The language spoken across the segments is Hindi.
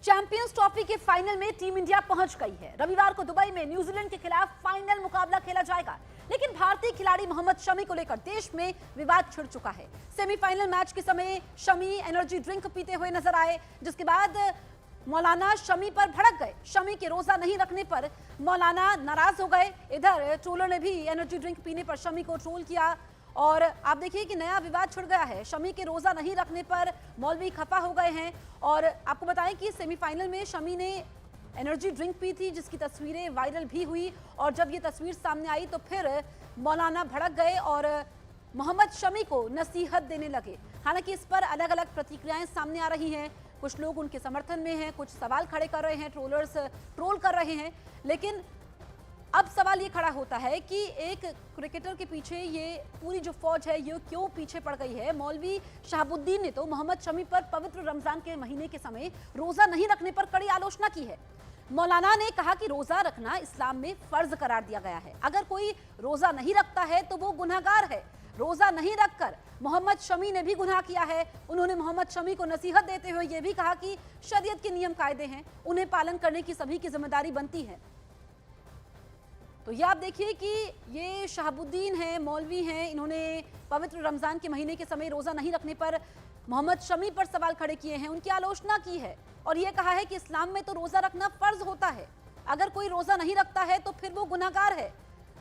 चैंपियंस ट्रॉफी के फाइनल में टीम इंडिया पहुंच गई है। रविवार को दुबई में न्यूजीलैंड के खिलाफ फाइनल मुकाबला खेला जाएगा, लेकिन भारतीय खिलाड़ी मोहम्मद शमी को लेकर देश में विवाद छिड़ चुका है। सेमीफाइनल मैच के समय शमी एनर्जी ड्रिंक पीते हुए नजर आए, जिसके बाद मौलाना शमी पर भड़क गए। शमी के रोजा नहीं रखने पर मौलाना नाराज हो गए। इधर ट्रोलर ने भी एनर्जी ड्रिंक पीने पर शमी को ट्रोल किया और आप देखिए कि नया विवाद छिड़ गया है। शमी के रोजा नहीं रखने पर मौलवी खफा हो गए हैं। और आपको बताएं कि सेमीफाइनल में शमी ने एनर्जी ड्रिंक पी थी, जिसकी तस्वीरें वायरल भी हुई और जब ये तस्वीर सामने आई तो फिर मौलाना भड़क गए और मोहम्मद शमी को नसीहत देने लगे। हालांकि इस पर अलग अलग प्रतिक्रियाएं सामने आ रही हैं। कुछ लोग उनके समर्थन में हैं, कुछ सवाल खड़े कर रहे हैं, ट्रोलर्स ट्रोल कर रहे हैं। लेकिन अब सवाल ये खड़ा होता है कि एक क्रिकेटर के पीछे ये पूरी जो फौज है ये क्यों पीछे पड़ गई है। मौलवी शहाबुद्दीन ने तो मोहम्मद शमी पर पवित्र रमजान के महीने के समय रोजा नहीं रखने पर कड़ी आलोचना की है। मौलाना ने कहा कि रोजा रखना इस्लाम में फर्ज करार दिया गया है। अगर कोई रोजा नहीं रखता है तो वो गुनहगार है। रोजा नहीं रखकर मोहम्मद शमी ने भी गुनाह किया है। उन्होंने मोहम्मद शमी को नसीहत देते हुए ये भी कहा कि शरीयत के नियम कायदे हैं, उन्हें पालन करने की सभी की जिम्मेदारी बनती है। तो ये आप देखिए कि ये शहाबुद्दीन हैं, मौलवी हैं, इन्होंने पवित्र रमजान के महीने के समय रोजा नहीं रखने पर मोहम्मद शमी पर सवाल खड़े किए हैं, उनकी आलोचना की है और ये कहा है कि इस्लाम में तो रोजा रखना फर्ज होता है। अगर कोई रोजा नहीं रखता है तो फिर वो गुनाहगार है।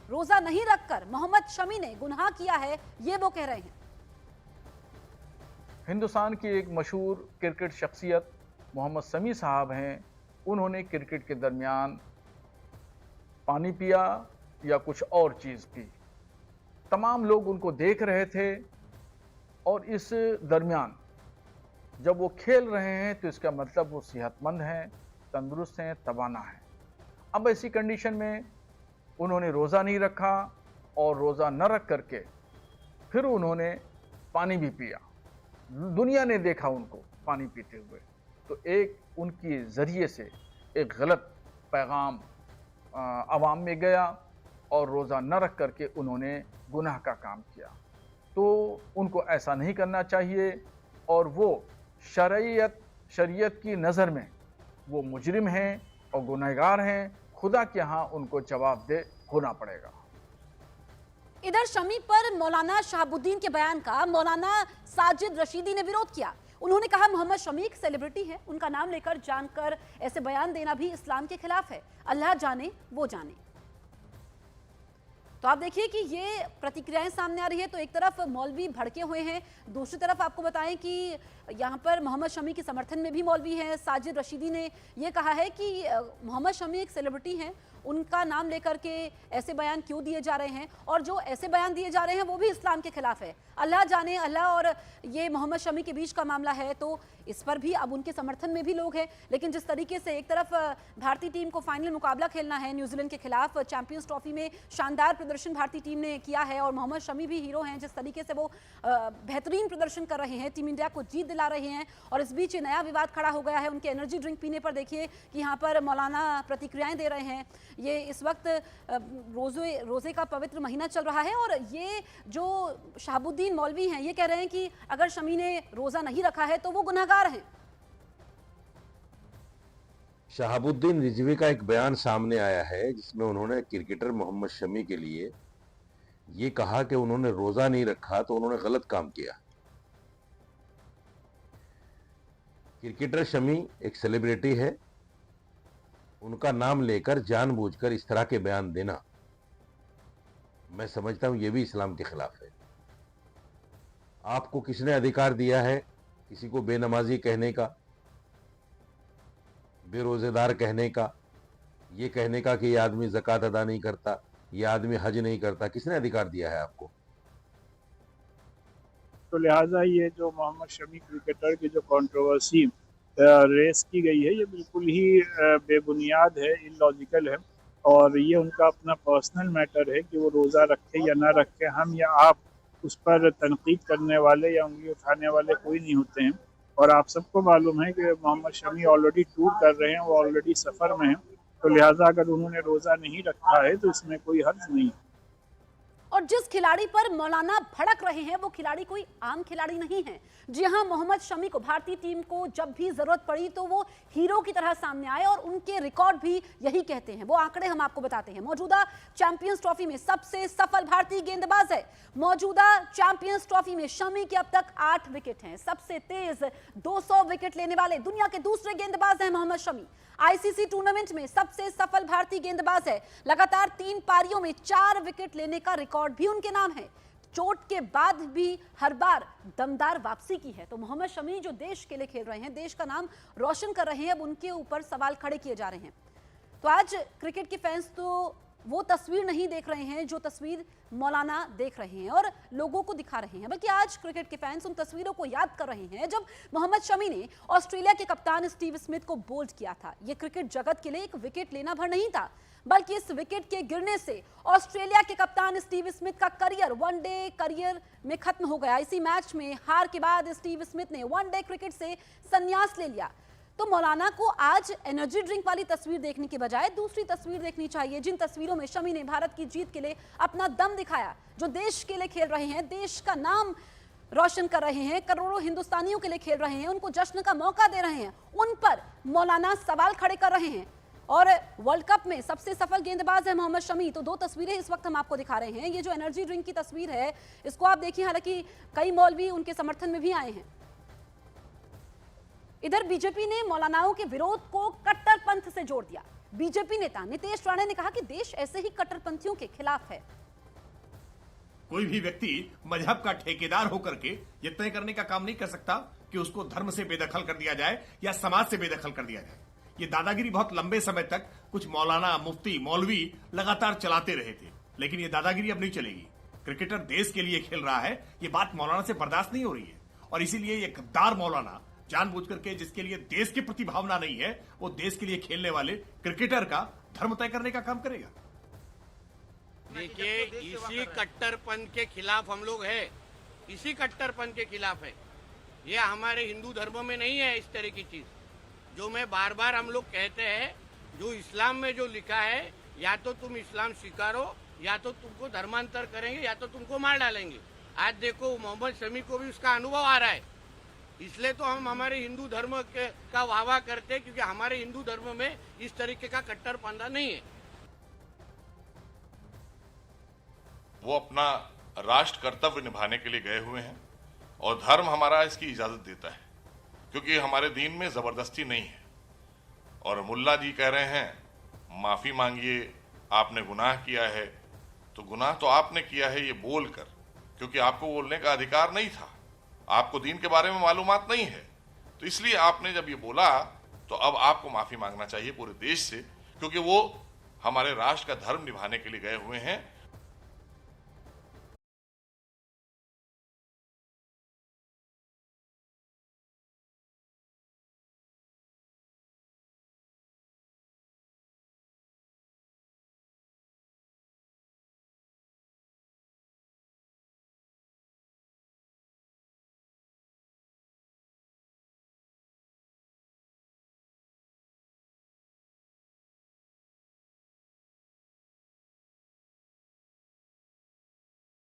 रोजा नहीं रखकर मोहम्मद शमी ने गुनाह किया है, ये वो कह रहे हैं। हिंदुस्तान की एक मशहूर क्रिकेट शख्सियत मोहम्मद शमी साहब हैं। उन्होंने क्रिकेट के दरमियान पानी पिया या कुछ और चीज़ पी। तमाम लोग उनको देख रहे थे और इस दरमियान जब वो खेल रहे हैं तो इसका मतलब वो सेहतमंद हैं, तंदुरुस्त हैं, तवाना हैं। अब ऐसी कंडीशन में उन्होंने रोज़ा नहीं रखा और रोज़ा न रख करके फिर उन्होंने पानी भी पिया। दुनिया ने देखा उनको पानी पीते हुए, तो एक उनकी ज़रिए से एक गलत पैगाम आवाम में गया और रोज़ा न रख करके उन्होंने गुनाह का काम किया। तो उनको ऐसा नहीं करना चाहिए और वो शरीयत की नज़र में वो मुजरिम हैं और गुनहगार हैं। खुदा के यहाँ उनको जवाबदेह होना पड़ेगा। इधर शमी पर मौलाना शहाबुद्दीन के बयान का मौलाना साजिद रशीदी ने विरोध किया। उन्होंने कहा मोहम्मद शमी एक सेलिब्रिटी है, उनका नाम लेकर जानकर ऐसे बयान देना भी इस्लाम के खिलाफ है। अल्लाह जाने वो जाने। तो आप देखिए कि ये प्रतिक्रियाएं सामने आ रही है। तो एक तरफ मौलवी भड़के हुए हैं, दूसरी तरफ आपको बताएं कि यहाँ पर मोहम्मद शमी के समर्थन में भी मौलवी हैं। साजिद रशीदी ने यह कहा है कि मोहम्मद शमी एक सेलिब्रिटी हैं, उनका नाम लेकर के ऐसे बयान क्यों दिए जा रहे हैं और जो ऐसे बयान दिए जा रहे हैं वो भी इस्लाम के खिलाफ है। अल्लाह जाने, अल्लाह और ये मोहम्मद शमी के बीच का मामला है, तो इस पर भी अब उनके समर्थन में भी लोग हैं। लेकिन जिस तरीके से एक तरफ भारतीय टीम को फाइनल मुकाबला खेलना है न्यूजीलैंड के खिलाफ, चैंपियंस ट्रॉफी में शानदार प्रदर्शन भारतीय टीम ने किया है और मोहम्मद शमी भी हीरो हैं। जिस तरीके से वो बेहतरीन प्रदर्शन कर रहे हैं, टीम इंडिया को जीत दिला रहे हैं और इस बीच नया विवाद खड़ा हो गया है उनके एनर्जी ड्रिंक पीने पर। देखिए कि यहाँ पर मौलाना प्रतिक्रियाएं दे रहे हैं। ये इस वक्त रोजे का पवित्र महीना चल रहा है और ये जो शहाबुद्दीन मौलवी हैं ये कह रहे हैं कि अगर शमी ने रोजा नहीं रखा है तो वो गुनहगार हैं। शहाबुद्दीन रिजवी का एक बयान सामने आया है जिसमें उन्होंने क्रिकेटर मोहम्मद शमी के लिए ये कहा कि उन्होंने रोजा नहीं रखा तो उन्होंने गलत काम किया। क्रिकेटर शमी एक सेलिब्रिटी है, उनका नाम लेकर जानबूझकर इस तरह के बयान देना मैं समझता हूं ये भी इस्लाम के खिलाफ है। आपको किसने अधिकार दिया है किसी को बेनमाजी कहने का, बेरोजेदार कहने का, ये कहने का कि ये आदमी ज़कात अदा नहीं करता, ये आदमी हज नहीं करता? किसने अधिकार दिया है आपको? तो लिहाजा ये जो मोहम्मद शमी क्रिकेटर की जो कंट्रोवर्सी रेस की गई है ये बिल्कुल ही बेबुनियाद है, इलॉजिकल है और ये उनका अपना पर्सनल मैटर है कि वो रोज़ा रखे या ना रखे। हम या आप उस पर तनकीद करने वाले या उंगली उठाने वाले कोई नहीं होते हैं। और आप सबको मालूम है कि मोहम्मद शमी ऑलरेडी टूर कर रहे हैं, वो ऑलरेडी सफ़र में हैं, तो लिहाजा अगर उन्होंने रोज़ा नहीं रखा है तो इसमें कोई हर्ज नहीं है। और जिस खिलाड़ी पर मौलाना भड़क रहे हैं वो खिलाड़ी कोई आम खिलाड़ी नहीं है। जी हां, मोहम्मद शमी को भारतीय टीम को जब भी जरूरत पड़ी तो वो हीरो की तरह सामने आए और उनके रिकॉर्ड भी यही कहते हैं। वो आंकड़े हम आपको बताते हैं। मौजूदा चैंपियंस ट्रॉफी में सबसे सफल भारतीय गेंदबाज है। मौजूदा चैंपियंस ट्रॉफी में शमी के अब तक 8 विकेट हैं। सबसे तेज 200 विकेट लेने वाले दुनिया के दूसरे गेंदबाज हैं मोहम्मद शमी। आईसीसी टूर्नामेंट में सबसे सफल भारतीय गेंदबाज है। लगातार 3 पारियों में 4 विकेट लेने का रिकॉर्ड भी उनके नाम है। चोट के बाद भी हर बार दमदार वापसी की है। तो मोहम्मद शमी जो देश के लिए खेल रहे हैं, देश का नाम रोशन कर रहे हैं, अब उनके ऊपर सवाल खड़े किए जा रहे हैं। तो आज क्रिकेट के फैंस तो वो तस्वीर नहीं देख रहे हैं जो तस्वीर मौलाना देख रहे हैं और लोगों को दिखा रहे हैं, बल्कि आज क्रिकेट के फैंस उन तस्वीरों को याद कर रहे हैं जब मोहम्मद शमी ने ऑस्ट्रेलिया के कप्तान स्टीव स्मिथ को बोल्ड किया था। यह क्रिकेट जगत के लिए एक विकेट लेना भर नहीं था, बल्कि इस विकेट के गिरने से ऑस्ट्रेलिया के कप्तान स्टीव स्मिथ का करियर, वनडे करियर में खत्म हो गया। इसी मैच में हार के बाद स्टीव स्मिथ ने वनडे क्रिकेट से संन्यास ले लिया। तो मौलाना को आज एनर्जी ड्रिंक वाली तस्वीर देखने के बजाय दूसरी तस्वीर देखनी चाहिए, जिन तस्वीरों में शमी ने भारत की जीत के लिए अपना दम दिखाया, जो देश के लिए खेल रहे हैं, देश का नाम रोशन कर रहे हैं, करोड़ों हिंदुस्तानियों के लिए खेल रहे हैं, उनको जश्न का मौका दे रहे हैं, उन पर मौलाना सवाल खड़े कर रहे हैं। और वर्ल्ड कप में सबसे सफल गेंदबाज है मोहम्मद शमी। तो 2 तस्वीरें इस वक्त हम आपको दिखा रहे हैं। ये जो एनर्जी ड्रिंक की तस्वीर है, इसको आप देखिए, हालांकि कई मौलवी उनके समर्थन में भी आए हैं। इधर बीजेपी ने मौलानाओं के विरोध को कट्टरपंथ से जोड़ दिया। बीजेपी नेता नितेश राणे ने कहा कि देश ऐसे ही कट्टरपंथियों के खिलाफ है। कोई भी व्यक्ति मजहब का ठेकेदार होकर के ये तय करने का काम नहीं कर सकता कि उसको धर्म से बेदखल कर दिया जाए या समाज से बेदखल कर दिया जाए। ये दादागिरी बहुत लंबे समय तक कुछ मौलाना, मुफ्ती, मौलवी लगातार चलाते रहे थे, लेकिन ये दादागिरी अब नहीं चलेगी। क्रिकेटर देश के लिए खेल रहा है, ये बात मौलाना से बर्दाश्त नहीं हो रही है और इसीलिए ये गद्दार मौलाना जानबूझ करके, जिसके लिए देश की प्रति भावना नहीं है, वो देश के लिए खेलने वाले क्रिकेटर का धर्म तय करने का काम करेगा। देखिए, इसी कट्टरपंथ के खिलाफ हम लोग हैं, इसी कट्टरपंथ के खिलाफ है। ये हमारे हिंदू धर्म में नहीं है इस तरह की चीज, जो मैं बार बार हम लोग कहते हैं। जो इस्लाम में जो लिखा है, या तो तुम इस्लाम स्वीकारो, या तो तुमको धर्मांतर करेंगे, या तो तुमको मार डालेंगे। आज देखो, मोहम्मद शमी को भी उसका अनुभव आ रहा है। इसलिए तो हम हमारे हिंदू धर्म का वाहवाह करते हैं, क्योंकि हमारे हिंदू धर्म में इस तरीके का कट्टरपंथा नहीं है। वो अपना राष्ट्र कर्तव्य निभाने के लिए गए हुए हैं और धर्म हमारा इसकी इजाजत देता है, क्योंकि हमारे दीन में जबरदस्ती नहीं है। और मुल्ला जी कह रहे हैं माफी मांगिए, आपने गुनाह किया है, तो गुनाह तो आपने किया है ये बोलकर, क्योंकि आपको बोलने का अधिकार नहीं था, आपको दीन के बारे में मालूमात नहीं है। तो इसलिए आपने जब ये बोला तो अब आपको माफी मांगना चाहिए पूरे देश से, क्योंकि वो हमारे राष्ट्र का धर्म निभाने के लिए गए हुए हैं